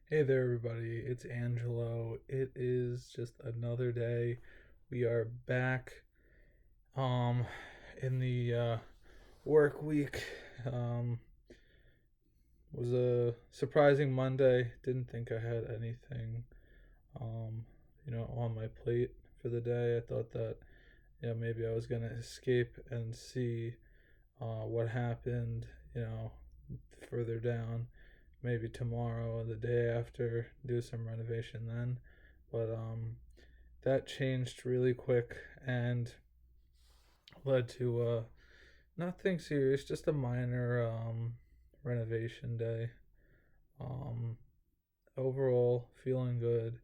Hey there, everybody. It's Angelo. It is just another day. We are back um in the work week. Um was a surprising Monday. Didn't think I had anything um on my plate for the day. I thought that maybe I was going to escape and see what happened, you know, further down, maybe tomorrow or the day after, do some renovation then. But that changed really quick and led to nothing serious, just a minor renovation day. Um, Overall, feeling good.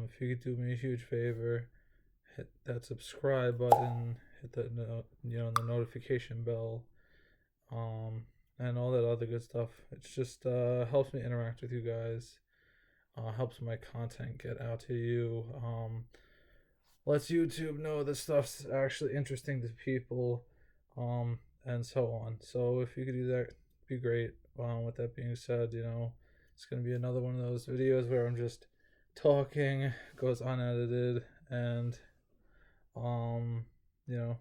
If you could do me a huge favor, hit that subscribe button, hit the the notification bell, um, and all that other good stuff. It's just helps me interact with you guys. Helps my content get out to you. Lets YouTube know that stuff's actually interesting to people, and so on. So if you could do that, it'd be great. With that being said, it's gonna be another one of those videos where I'm just talking, goes unedited, and um, you know,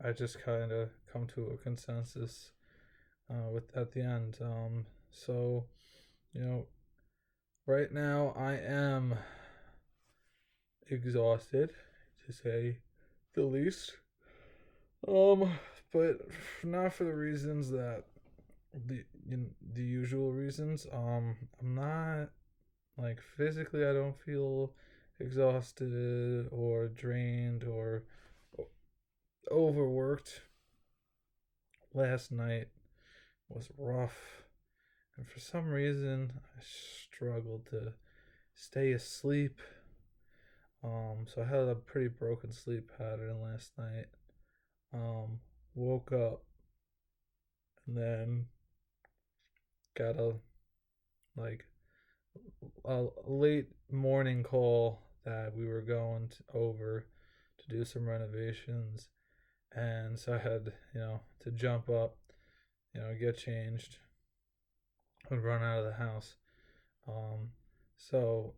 I just kind of come to a consensus with at the end. So you know, right now I am exhausted, to say the least. Um, but not for the reasons that the usual reasons. I'm not like physically. I don't feel exhausted or drained or overworked. Last night was rough, and for some reason, I struggled to stay asleep. So I had a pretty broken sleep pattern last night. Um, Woke up and then got like a late morning call that we were going over to do some renovations, and so I had to jump up, get changed, and run out of the house. Um, so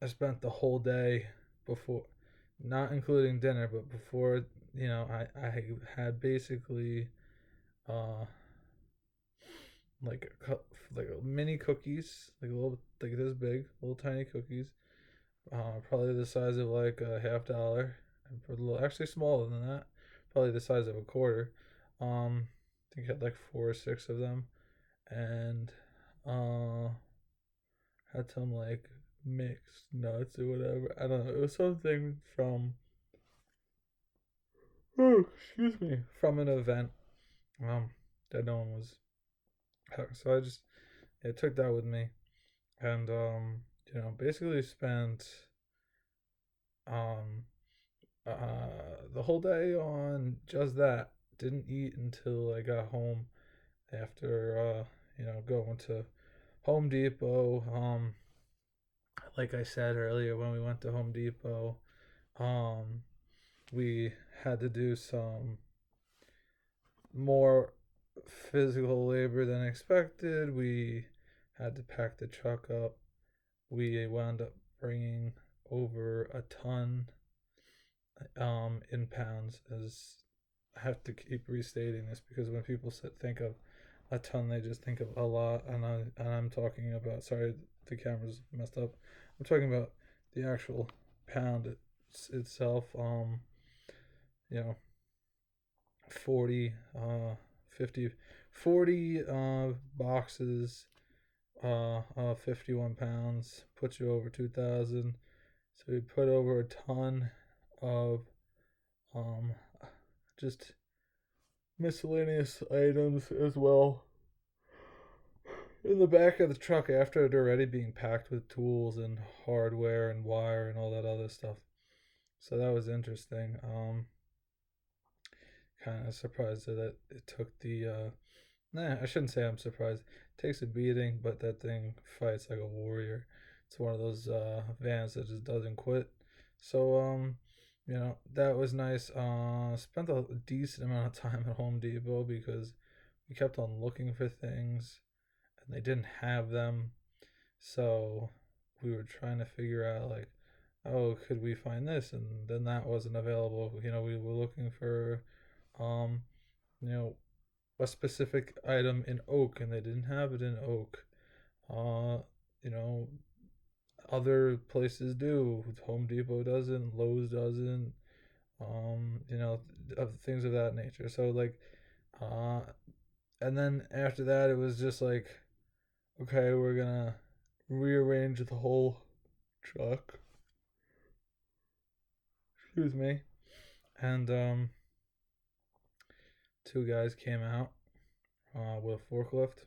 I spent the whole day before, not including dinner, but before I had basically uh like like mini cookies, like a little like this big, little tiny cookies, probably the size of like a $50, and for a little actually smaller than that, probably the size of a quarter. I think I had like 4 or 6 of them, and uh, had some like mixed nuts or whatever. I don't know. It was something from excuse me, from an event um that no one was. So I just took that with me, and basically spent um the whole day on just that. Didn't eat until I got home after going to Home Depot. Like I said earlier, when we went to Home Depot, um we had to do some more physical labor than expected. We had to pack the truck up. We wound up bringing over a ton in pounds. As I have to keep restating this because when people think of a ton, they just think of a lot, and I'm talking about, sorry, the camera's messed up. I'm talking about the actual pound itself. You know, 40, 50, 40 boxes, 51 pounds, puts you over 2,000. So we put over a ton of um, just miscellaneous items as well in the back of the truck after it already being packed with tools and hardware and wire and all that other stuff. So that was interesting. Kind of surprised that it took the nah, I shouldn't say I'm surprised. It takes a beating, but that thing fights like a warrior. It's one of those vans that just doesn't quit. So that was nice. Spent a decent amount of time at Home Depot because we kept on looking for things, and they didn't have them. So we were trying to figure out, like, oh, could we find this? And then that wasn't available. We were looking for, um, you know, a specific item in oak, and they didn't have it in oak. Uh, you know, Other places do. Home Depot doesn't. Lowe's doesn't. Of things of that nature. So like, uh, and then after that, it was just like, okay, we're gonna rearrange the whole truck. Excuse me. And two guys came out with a forklift,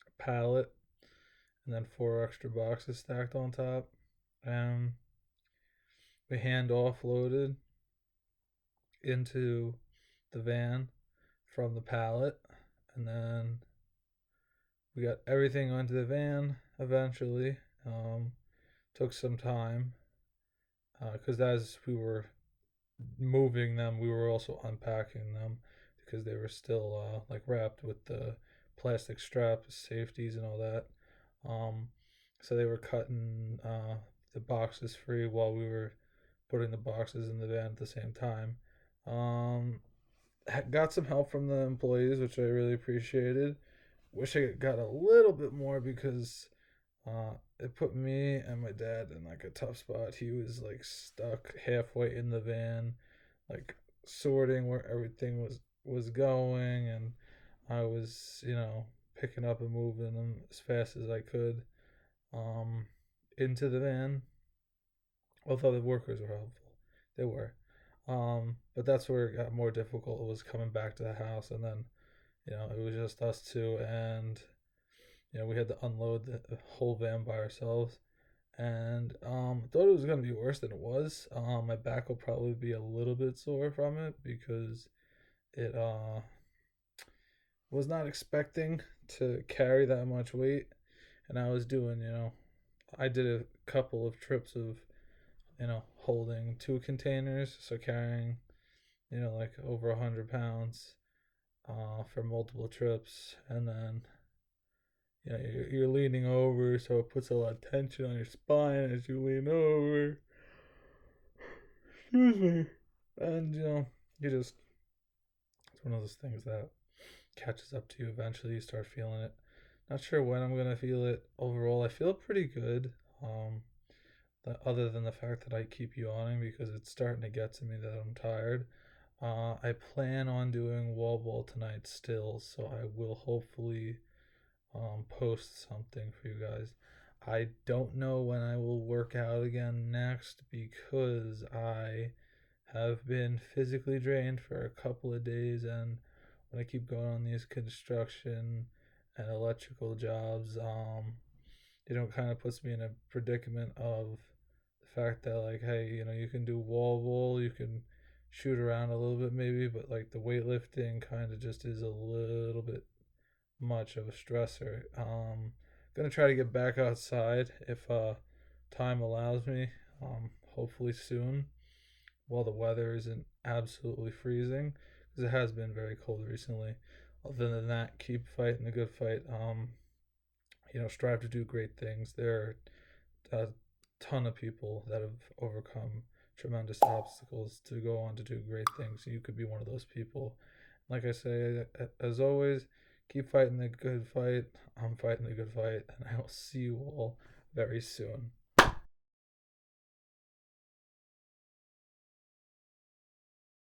a pallet, and then four extra boxes stacked on top. And we hand offloaded into the van from the pallet, and then we got everything onto the van eventually. Took some time because as we were moving them, we were also unpacking them because they were still like wrapped with the plastic straps, safeties, and all that. Um, so they were cutting the boxes free while we were putting the boxes in the van at the same time. Um, got some help from the employees, which I really appreciated. Wish I got a little bit more because it put me and my dad in like a tough spot. He was like stuck halfway in the van, like sorting where everything was going, and I was, picking up and moving them as fast as I could um into the van. Although the workers were helpful, they were. But that's where it got more difficult. It was coming back to the house, and then it was just us two, and we had to unload the whole van by ourselves. And thought it was gonna be worse than it was. My back will probably be a little bit sore from it because it was not expecting to carry that much weight, and I was doing, I did a couple of trips of, holding two containers, so carrying, like over 100 pounds, for multiple trips, and then you're leaning over, so it puts a lot of tension on your spine as you lean over. Excuse me. And you just it's one of those things that catches up to you eventually. You start feeling it. Not sure when I'm gonna feel it. Overall, I feel pretty good. Um, Other than the fact that I keep yawning because it's starting to get to me that I'm tired. I plan on doing wall ball tonight still, so I will hopefully post something for you guys. I don't know when I will work out again next because I have been physically drained for a couple of days, and when I keep going on these construction and electrical jobs, kind of puts me in a predicament of the fact that, like, hey, you can do wall ball, you can shoot around a little bit maybe, but like the weightlifting kind of just is a little bit much of a stressor. Gonna try to get back outside if time allows me. Hopefully soon, while the weather isn't absolutely freezing, because it has been very cold recently. Other than that, keep fighting the good fight. Strive to do great things. There are a ton of people that have overcome tremendous obstacles to go on to do great things. You could be one of those people. Like I say, as always, keep fighting the good fight. I'm fighting the good fight, and I will see you all very soon.